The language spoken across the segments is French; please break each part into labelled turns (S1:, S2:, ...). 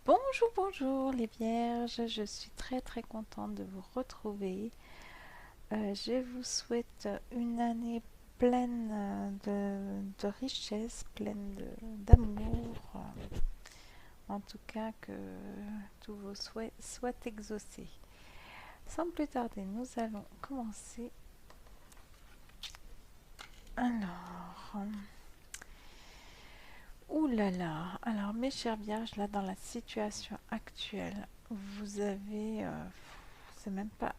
S1: Bonjour, bonjour les vierges, je suis très contente de vous retrouver. Je vous souhaite une année pleine de richesse, d'amour, en tout cas que tous vos souhaits soient exaucés. Sans plus tarder, nous allons commencer. Alors, ouh là là, alors mes chers vierges, là dans la situation actuelle, vous avez, c'est même pas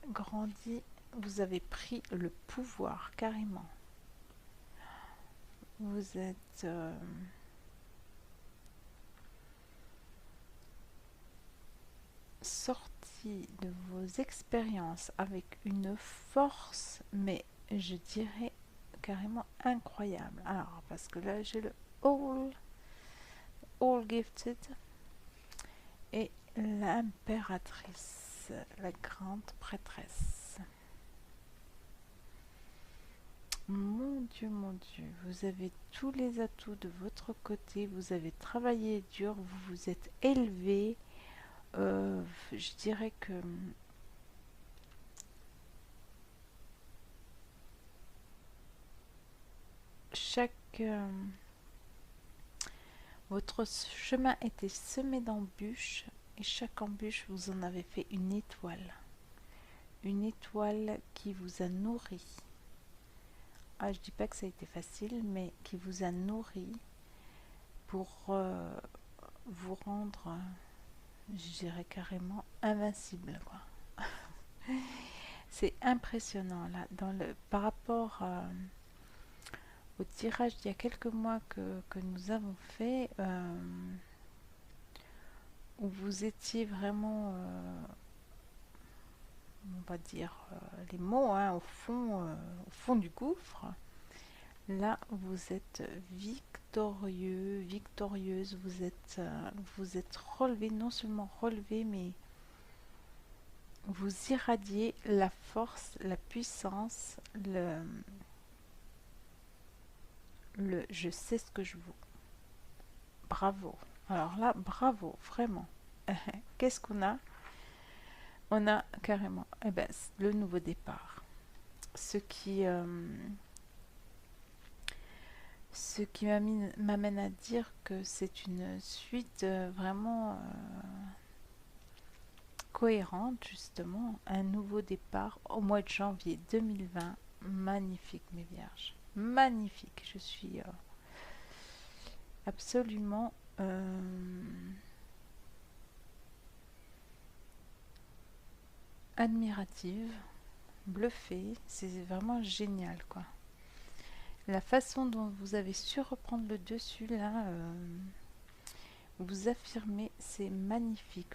S1: grandi, vous avez pris le pouvoir carrément. Vous êtes sorti de vos expériences avec une force, mais je dirais carrément incroyable. Alors, parce que là, j'ai le All Gifted et l'impératrice, la grande prêtresse. mon Dieu, vous avez tous les atouts de votre côté, vous avez travaillé dur, vous vous êtes élevé. Je dirais que chaque votre chemin était semé d'embûches et chaque embûche vous en avez fait une étoile qui vous a nourri. Ah, je dis pas que ça a été facile, mais qui vous a nourri pour vous rendre, je dirais carrément invincible, quoi. C'est impressionnant là, par rapport au tirage d'il y a quelques mois que nous avons fait, où vous étiez vraiment, on va dire les mots, hein, au fond du gouffre. Là, vous êtes victorieux, victorieuse, vous êtes relevé, non seulement relevé, mais vous irradiez la force, la puissance, le je sais ce que je vaux. Bravo. Alors là, bravo, vraiment. Qu'est-ce qu'on a? On a carrément le nouveau départ. Ce qui m'amène à dire que c'est une suite vraiment cohérente, justement. Un nouveau départ au mois de janvier 2020. Magnifique, mes vierges. Magnifique. Je suis absolument admirative, bluffée. C'est vraiment génial, quoi. La façon dont vous avez su reprendre le dessus, là, vous affirmez, c'est magnifique.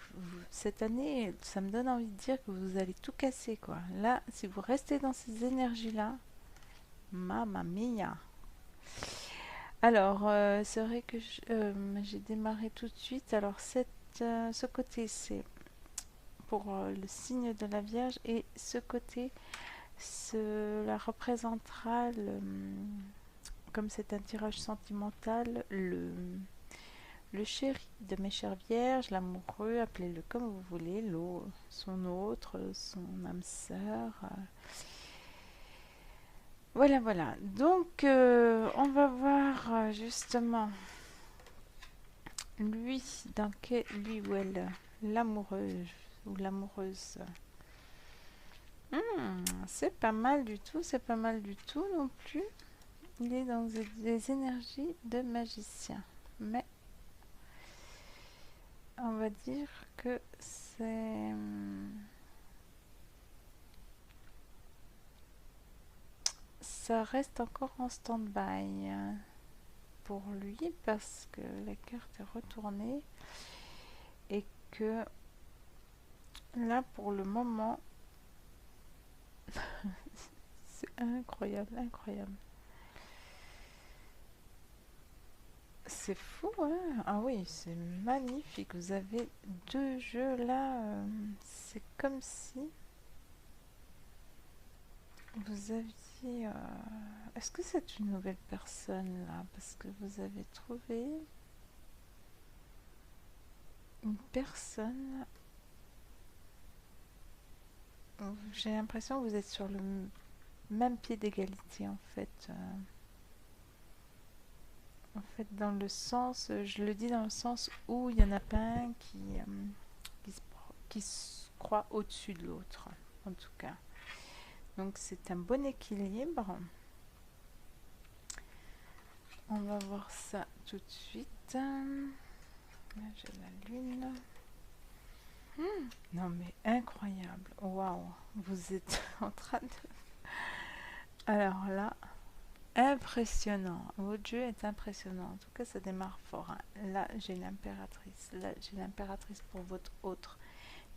S1: Cette année, ça me donne envie de dire que vous allez tout casser, quoi. Là, si vous restez dans ces énergies-là, mamma mia. Alors, c'est vrai que j'ai démarré tout de suite. Alors, ce côté, c'est pour le signe de la Vierge, et ce côté, cela représentera, comme c'est un tirage sentimental, le chéri de mes chères vierges, l'amoureux, appelez-le comme vous voulez, son autre, son âme sœur. Voilà, voilà. Donc, on va voir justement lui, lui ou elle, l'amoureuse ou l'amoureuse. C'est pas mal du tout, c'est pas mal du tout non plus. Il est dans des énergies de magicien. Mais on va dire que ça reste encore en stand-by pour lui parce que la carte est retournée et que là pour le moment c'est incroyable, incroyable. C'est fou, hein? Ah oui, c'est magnifique. Vous avez deux jeux là. C'est comme si vous aviez... Est-ce que c'est une nouvelle personne là? Parce que vous avez trouvé... une personne, j'ai l'impression que vous êtes sur le même pied d'égalité en fait. En fait, dans le sens, je le dis dans le sens où il n'y en a pas un qui se, qui se croit au-dessus de l'autre, en tout cas. Donc c'est un bon équilibre. On va voir ça tout de suite. Là, j'ai la lune. Non mais incroyable. Waouh. Vous êtes en train de... Alors là, impressionnant. Votre jeu est impressionnant. En tout cas, ça démarre fort. Hein. Là, j'ai l'impératrice. Là, j'ai l'impératrice pour votre autre.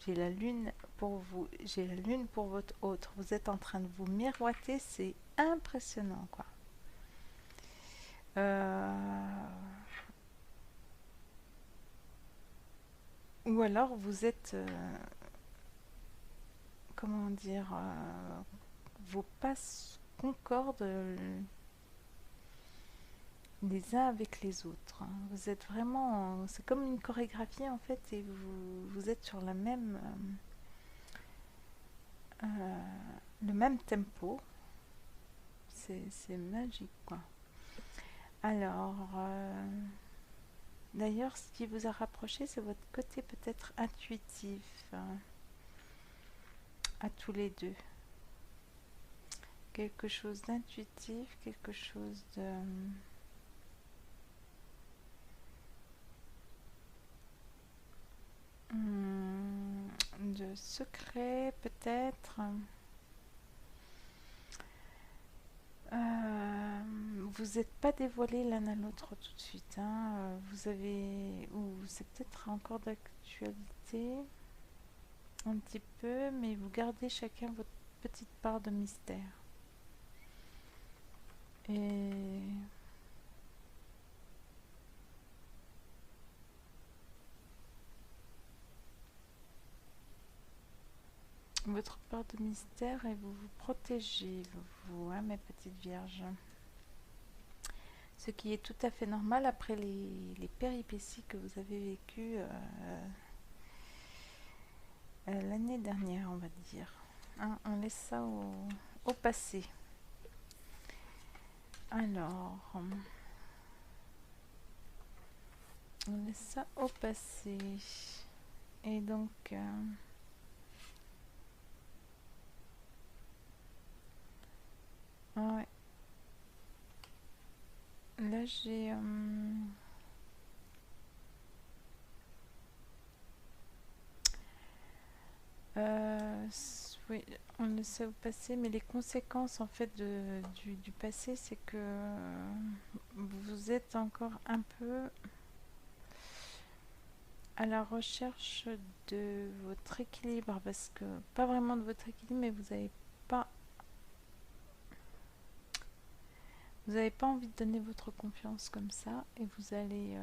S1: J'ai la lune pour vous. J'ai la lune pour votre autre. Vous êtes en train de vous miroiter. C'est impressionnant, quoi. Ou alors, vous êtes... comment dire... vos passes concordent les uns avec les autres. Hein. Vous êtes vraiment... c'est comme une chorégraphie, en fait, et vous êtes sur la même... le même tempo. C'est magique, quoi. Alors, d'ailleurs, ce qui vous a rapproché, c'est votre côté peut-être intuitif, hein, à tous les deux. Quelque chose d'intuitif, quelque chose de secret, peut-être. Vous n'êtes pas dévoilé l'un à l'autre tout de suite. Hein. Vous avez... ou c'est peut-être encore d'actualité, un petit peu, mais vous gardez chacun votre petite part de mystère. Et... votre part de mystère et vous vous protégez, vous, hein, mes petites vierges. Ce qui est tout à fait normal après les péripéties que vous avez vécues l'année dernière, on va dire. Hein, on laisse ça au passé. Alors, on laisse ça au passé. Et donc... ouais. Là, j'ai... oui, on le sait au passé, mais les conséquences en fait du passé, c'est que vous êtes encore un peu à la recherche de votre équilibre, parce que pas vraiment de votre équilibre, mais vous n'avez pas envie de donner votre confiance comme ça, et vous allez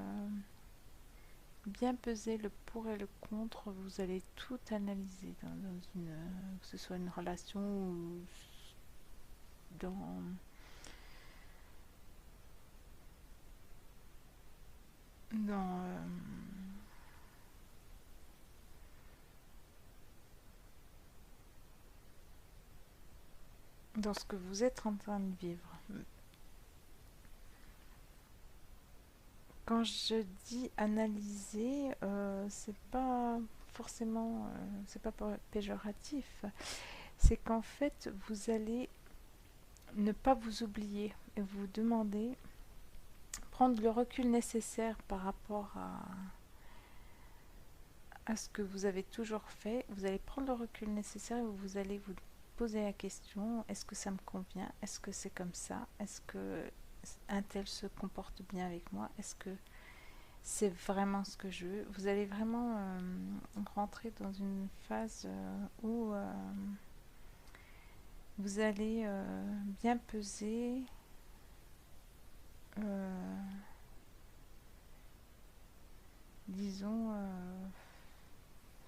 S1: bien peser le pour et le contre. Vous allez tout analyser dans une, que ce soit une relation ou dans dans ce que vous êtes en train de vivre. Quand je dis analyser, c'est pas forcément, c'est pas péjoratif. C'est qu'en fait, vous allez ne pas vous oublier et vous demander, prendre le recul nécessaire par rapport à ce que vous avez toujours fait. Vous allez prendre le recul nécessaire et vous allez vous poser la question, est-ce que ça me convient? Est-ce que c'est comme ça? Est-ce que un tel se comporte bien avec moi? Est-ce que c'est vraiment ce que je veux? Vous allez vraiment rentrer dans une phase où vous allez bien peser disons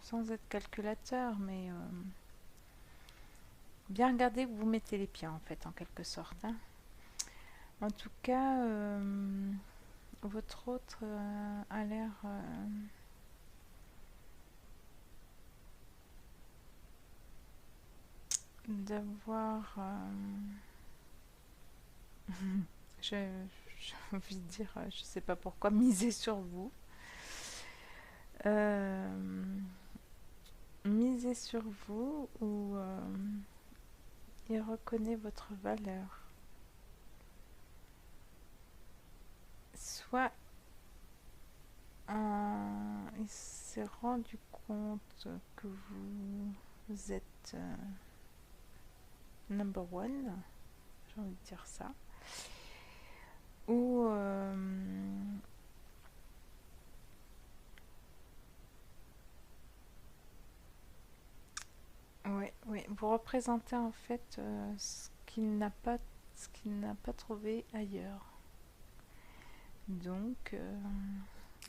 S1: sans être calculateur, mais bien regarder où vous mettez les pieds en fait, en quelque sorte. Hein. En tout cas, votre autre a l'air d'avoir... j'ai envie de dire, je sais pas pourquoi, miser sur vous. Miser sur vous ou il reconnaît votre valeur. Soit il s'est rendu compte que vous êtes number one, j'ai envie de dire ça, ou ouais, vous représentez en fait ce qu'il n'a pas trouvé ailleurs. Donc,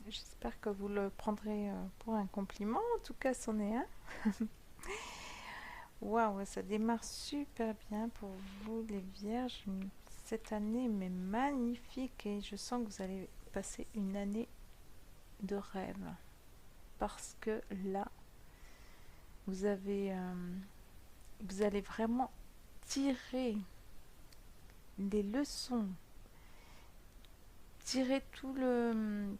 S1: j'espère que vous le prendrez pour un compliment. En tout cas, c'en est un. Waouh, ça démarre super bien pour vous, les Vierges. Cette année, mais magnifique. Et je sens que vous allez passer une année de rêve. Parce que là, vous allez vraiment tirer des leçons, tirer tout le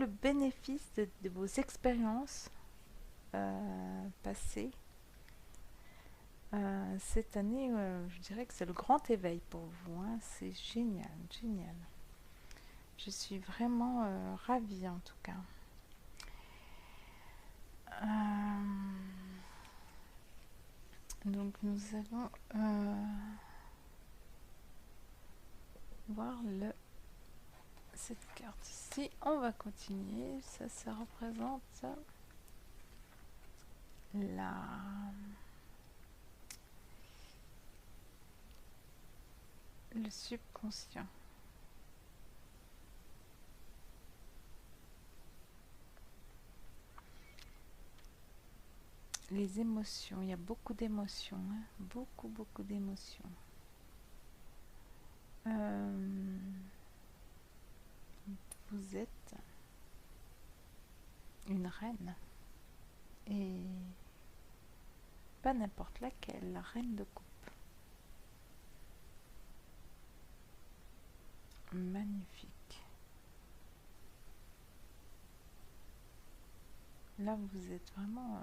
S1: bénéfice de vos expériences passées. Cette année, je dirais que c'est le grand éveil pour vous. Hein. C'est génial, génial. Je suis vraiment ravie en tout cas. Donc nous allons voir cette carte ici. On va continuer. Ça représente le subconscient. Les émotions, il y a beaucoup d'émotions, hein, beaucoup d'émotions. Vous êtes une reine et pas n'importe laquelle, la reine de coupe. Magnifique. Là, vous êtes vraiment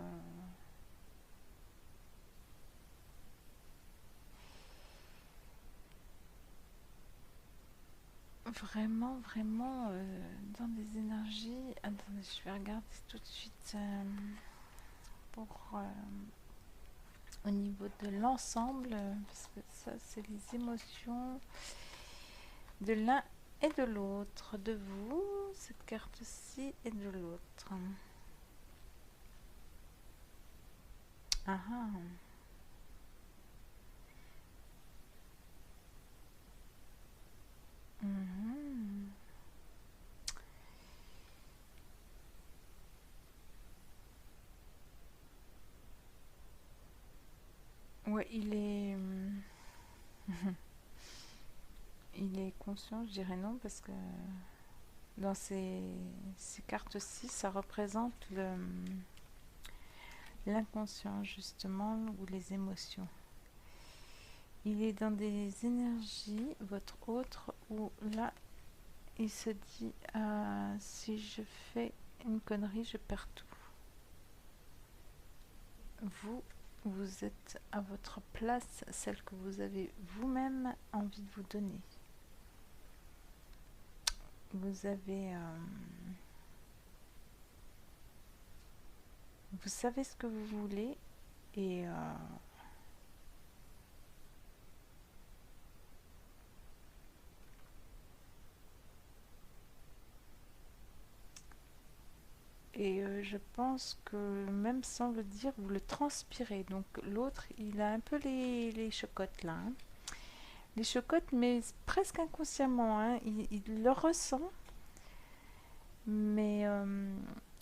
S1: vraiment dans des énergies. Attendez, je vais regarder tout de suite pour au niveau de l'ensemble, parce que ça, c'est les émotions de l'un et de l'autre, de vous, cette carte-ci, et de l'autre. Ah ah. Mhm. Ouais, il est conscient, je dirais non, parce que dans ces cartes-ci, ça représente l'inconscient, justement, ou les émotions. Il est dans des énergies, votre autre, où là, il se dit si je fais une connerie, je perds tout. Vous êtes à votre place, celle que vous avez vous-même envie de vous donner. Vous avez... vous savez ce que vous voulez et... je pense que même sans le dire, vous le transpirez. Donc l'autre, il a un peu les chocottes là. Hein. Les chocottes, mais presque inconsciemment. Hein. Il le ressent. Mais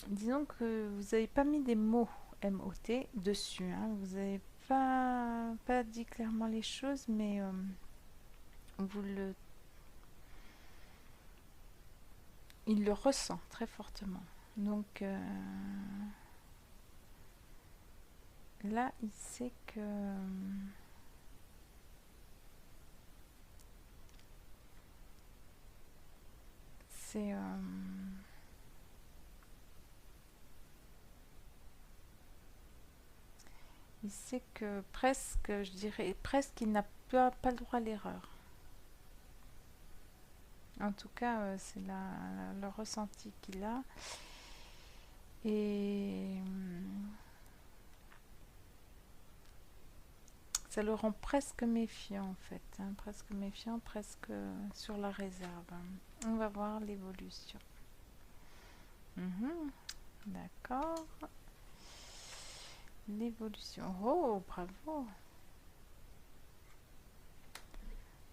S1: disons que vous n'avez pas mis des mots M-O-T dessus. Hein. Vous n'avez pas dit clairement les choses, mais il le ressent très fortement. Donc là, il sait que c'est... il sait que presque, je dirais, presque il n'a pas le droit à l'erreur. En tout cas, c'est le ressenti qu'il a. Et ça le rend presque méfiant en fait, hein, presque méfiant, presque sur la réserve. On va voir l'évolution. D'accord. L'évolution. Oh, bravo.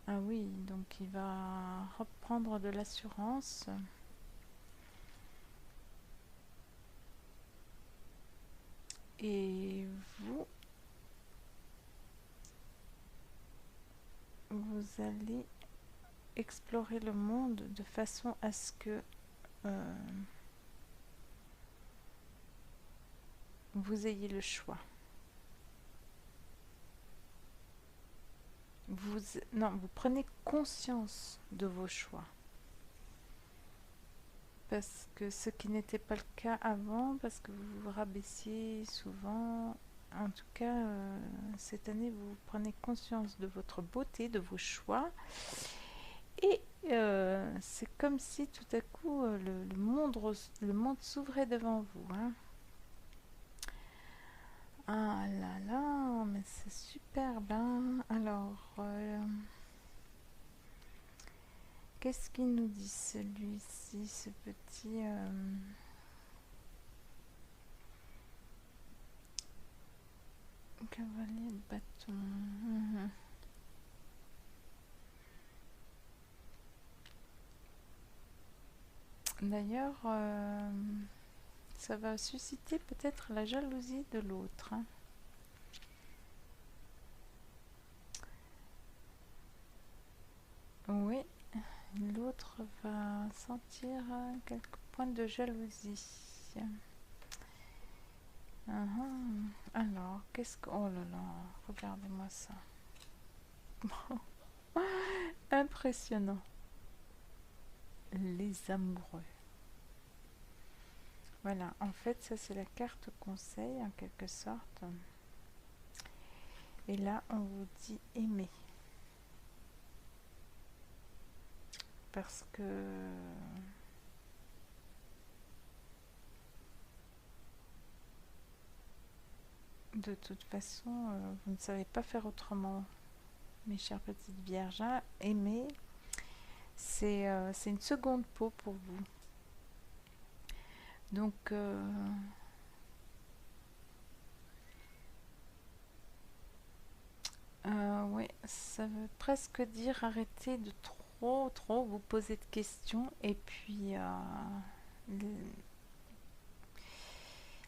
S1: Ah oui, donc il va reprendre de l'assurance. Et vous allez explorer le monde de façon à ce que vous ayez le choix. Vous prenez conscience de vos choix. Parce que ce qui n'était pas le cas avant, parce que vous vous rabaissiez souvent. En tout cas, cette année, vous prenez conscience de votre beauté, de vos choix. Et c'est comme si tout à coup, le monde s'ouvrait devant vous. Hein. Ah là là, mais c'est superbe. Hein. Alors, qu'est-ce qu'il nous dit celui-ci, ce petit... cavalier de bâton. D'ailleurs, ça va susciter peut-être la jalousie de l'autre. Hein. Oui, l'autre va sentir quelques points de jalousie. Alors, qu'est-ce que... Oh là là, regardez-moi ça. Impressionnant. Les amoureux. Voilà, en fait, ça c'est la carte conseil en quelque sorte. Et là, on vous dit aimer. Parce que de toute façon, vous ne savez pas faire autrement, mes chères petites vierges. Hein. Aimer, c'est une seconde peau pour vous. Donc, oui, ça veut presque dire arrêter de trop vous poser de questions et puis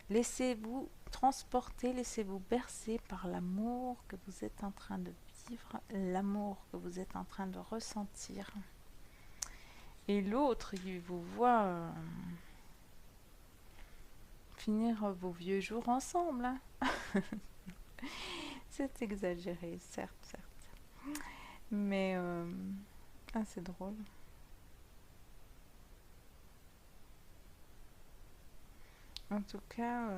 S1: laissez-vous transporter, laissez-vous bercer par l'amour que vous êtes en train de vivre, l'amour que vous êtes en train de ressentir. Et l'autre, il vous voit finir vos vieux jours ensemble. Hein. C'est exagéré, certes. Mais c'est drôle. En tout cas,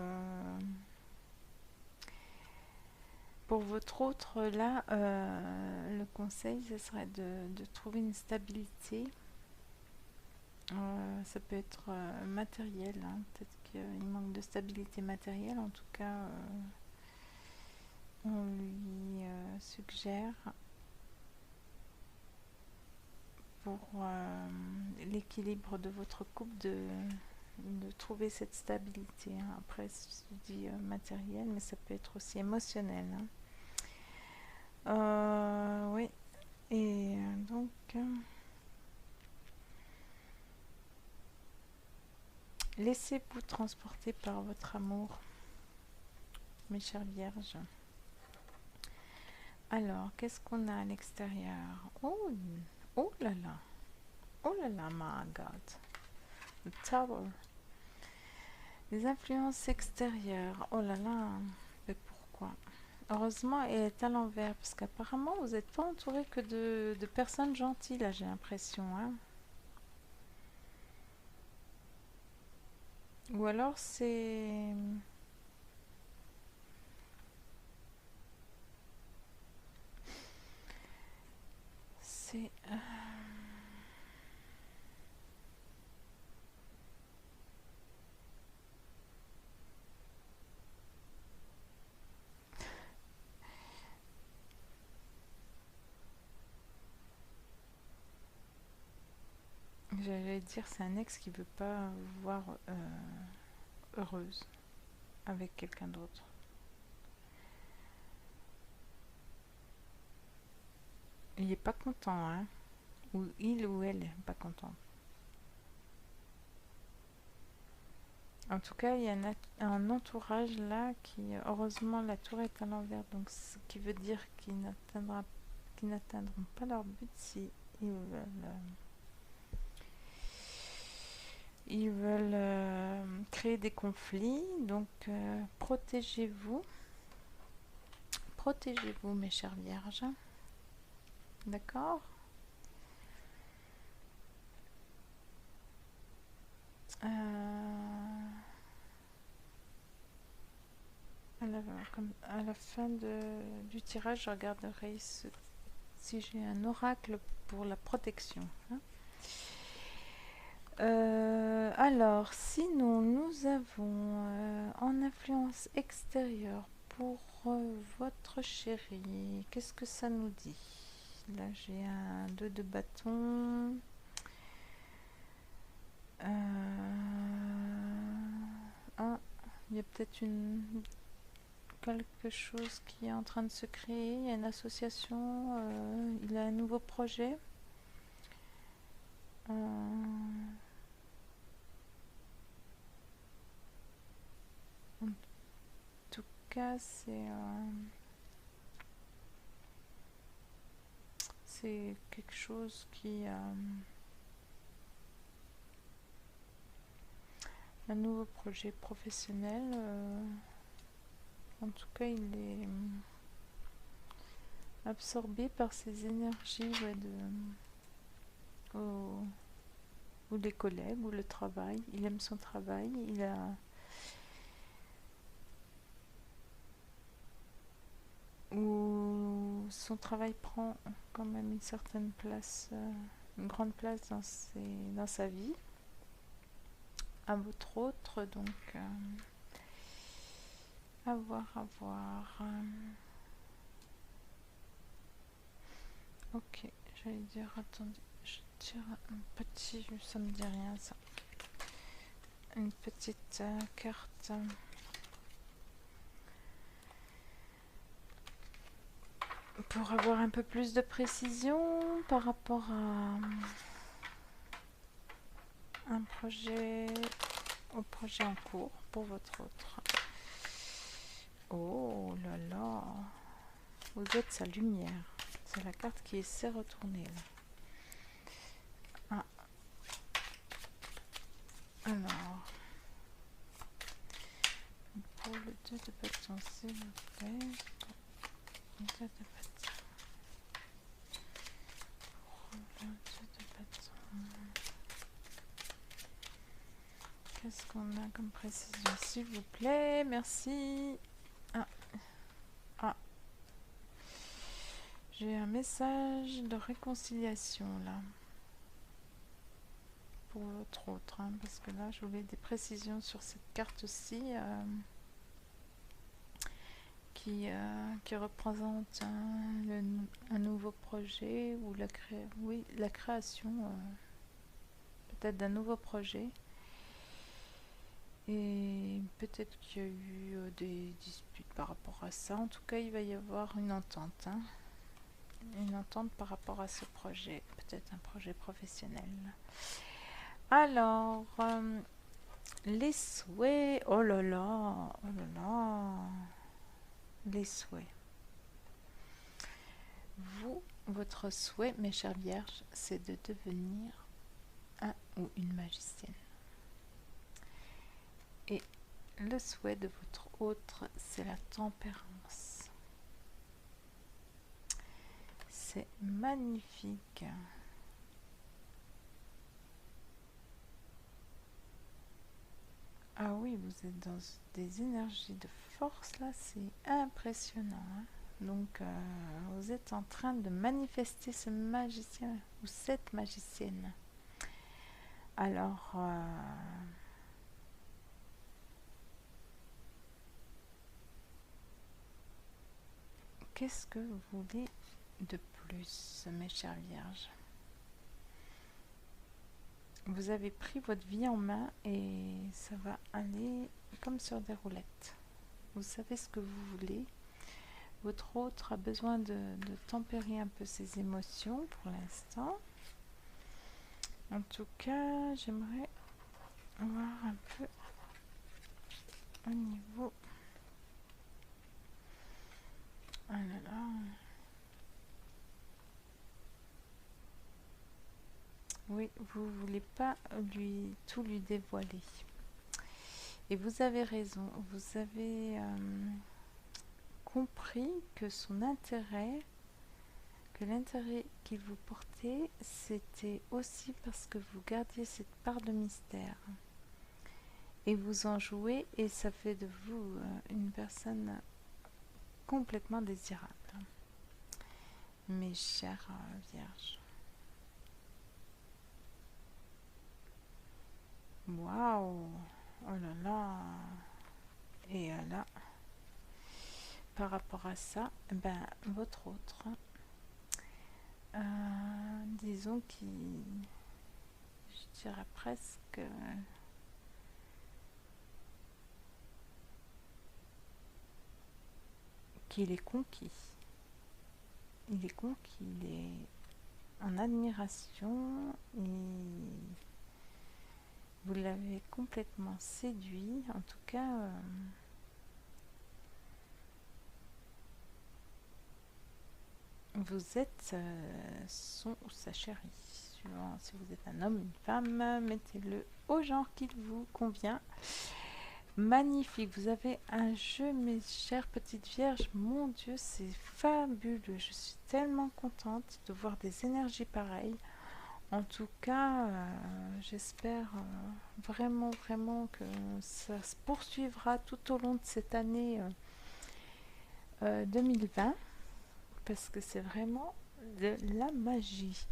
S1: pour votre autre là, le conseil, ce serait de trouver une stabilité. Ça peut être matériel, hein. Peut-être qu'il manque de stabilité matérielle. En tout cas, on lui suggère pour l'équilibre de votre couple de trouver cette stabilité. Hein. Après, je dis matériel, mais ça peut être aussi émotionnel. Hein. Oui. Et donc... laissez-vous transporter par votre amour, mes chères vierges. Alors, qu'est-ce qu'on a à l'extérieur? Oh là là. Oh là là, my God. The Tower. Les influences extérieures. Oh là là. Mais pourquoi? Heureusement, elle est à l'envers, parce qu'apparemment, vous n'êtes pas entouré que de personnes gentilles, là, j'ai l'impression. Hein. Ou alors c'est... C'est... J'allais dire, c'est un ex qui veut pas vous voir heureuse avec quelqu'un d'autre. Il est pas content, hein. Ou il ou elle est pas content. En tout cas, il y a un entourage là qui, heureusement, la tour est à l'envers, donc ce qui veut dire qu'ils n'atteindront pas leur but si ils veulent créer des conflits. Donc, protégez-vous. Protégez-vous, mes chères vierges. D'accord? À la fin du tirage, je regarderai si j'ai un oracle pour la protection. Hein. Alors, sinon, nous avons en influence extérieure pour votre chéri. Qu'est-ce que ça nous dit? Là, j'ai un 2 de bâton. Il y a peut-être quelque chose qui est en train de se créer. Il y a une association. Il a un nouveau projet. En tout cas, c'est quelque chose qui un nouveau projet professionnel. En tout cas, il est absorbé par ces énergies ou les collègues ou le travail. Il aime son travail. Où son travail prend quand même une certaine place, une grande place dans sa vie. À votre autre, donc à voir, à voir. Ok, j'allais dire, attendez, je tire un petit, ça me dit rien ça. Une petite carte. Pour avoir un peu plus de précision par rapport à un projet, au projet en cours pour votre autre. Oh là là, vous êtes sa lumière. C'est la carte qui s'est retournée là. Ah. Alors, pour le 2 de bâton, s'il vous plaît. Le 2 de bâton. Pour le 2 de bâton. Qu'est-ce qu'on a comme précision, s'il vous plaît? Merci. Ah. J'ai un message de réconciliation là. Pour votre autre, hein, parce que là, je voulais des précisions sur cette carte-ci qui représente un nouveau projet ou la création peut-être d'un nouveau projet. Et peut-être qu'il y a eu des disputes par rapport à ça. En tout cas, il va y avoir une entente. Hein. Une entente par rapport à ce projet. Peut-être un projet professionnel. Alors, les souhaits. Oh là là. Oh là là. Les souhaits. Votre souhait, mes chères vierges, c'est de devenir un ou une magicienne. Et le souhait de votre autre, c'est la tempérance. C'est magnifique. Ah oui, vous êtes dans des énergies de force là, c'est impressionnant, hein. Donc, vous êtes en train de manifester ce magicien ou cette magicienne. Alors, qu'est-ce que vous voulez de plus, mes chères vierges? Vous avez pris votre vie en main et ça va aller comme sur des roulettes. Vous savez ce que vous voulez. Votre autre a besoin de tempérer un peu ses émotions pour l'instant. En tout cas, j'aimerais voir un peu au niveau... Ah là là. Oui, vous voulez pas tout lui dévoiler. Et vous avez raison. Vous avez compris que son intérêt, que l'intérêt qu'il vous portait, c'était aussi parce que vous gardiez cette part de mystère. Et vous en jouez et ça fait de vous une personne complètement désirable. Mes chères vierges. Waouh! Oh là là! Et là, par rapport à ça, ben, votre autre, disons qu'il, je dirais presque, qu'il est conquis. Il est conquis, il est en admiration, et vous l'avez complètement séduit, en tout cas. Vous êtes son ou sa chérie, suivant si vous êtes un homme, une femme, mettez-le au genre qu'il vous convient. Magnifique, vous avez un jeu, mes chères petites vierges, mon Dieu, c'est fabuleux, je suis tellement contente de voir des énergies pareilles. En tout cas, j'espère vraiment que ça se poursuivra tout au long de cette année 2020. Parce que c'est vraiment de la magie.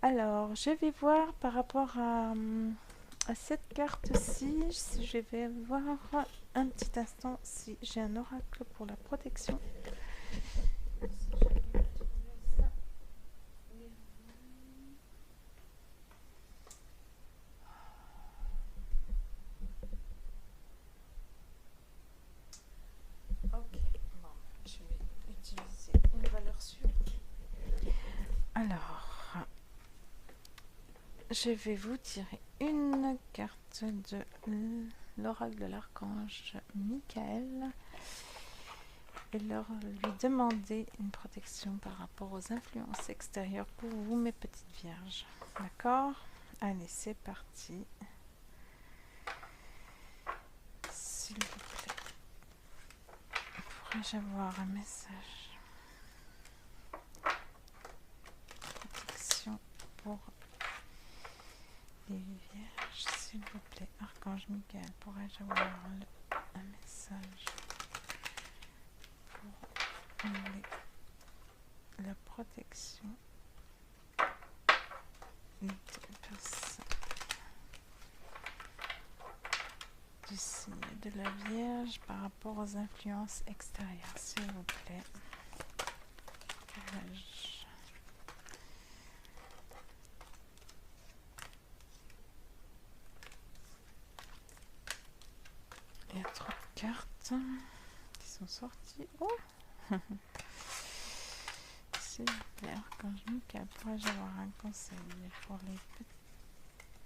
S1: Alors, je vais voir par rapport à cette carte-ci, si je vais voir un petit instant si j'ai un oracle pour la protection. Ok, bon, je vais utiliser une valeur sûre. Alors, je vais vous tirer une carte de l'oracle de l'archange Michael et lui demander une protection par rapport aux influences extérieures pour vous, mes petites vierges. D'accord? Allez, c'est parti. S'il vous plaît, pourrais-je avoir un message? Protection pour les vierges, s'il vous plaît. Archange Michael, pourrais-je avoir un message pour la protection des personnes du signe de la Vierge par rapport aux influences extérieures, s'il vous plaît. Il y a 3 cartes qui sont sorties. Oh s'il vous plaît, Archange Michael, pourrais-je avoir un conseil pour les petits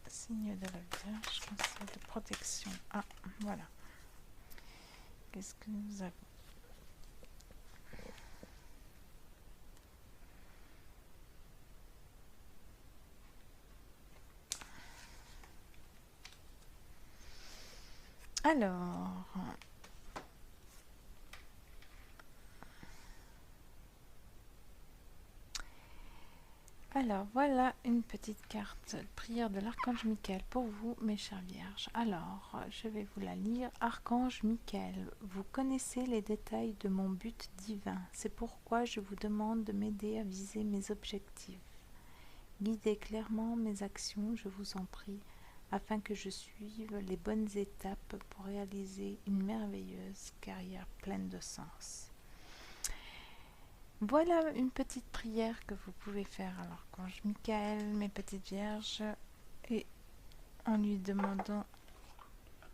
S1: signes de la Vierge, conseil de protection? Ah, voilà. Qu'est-ce que nous avons? Alors, Alors, voilà une petite carte prière de l'archange Michael pour vous, mes chères vierges. Alors, je vais vous la lire. Archange Michael, vous connaissez les détails de mon but divin. C'est pourquoi je vous demande de m'aider à viser mes objectifs. Guidez clairement mes actions, je vous en prie, afin que je suive les bonnes étapes pour réaliser une merveilleuse carrière pleine de sens. Voilà une petite prière que vous pouvez faire à l'archange Michael, mes petites vierges, et en lui demandant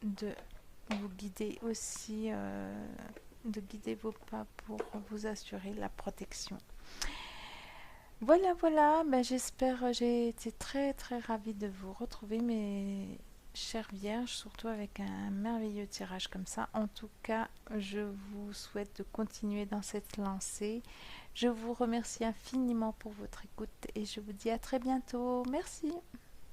S1: de vous guider aussi, de guider vos pas pour vous assurer la protection. Voilà, voilà, ben j'espère, j'ai été très très ravie de vous retrouver, mes chères vierges, surtout avec un merveilleux tirage comme ça. En tout cas, je vous souhaite de continuer dans cette lancée. Je vous remercie infiniment pour votre écoute et je vous dis à très bientôt. Merci.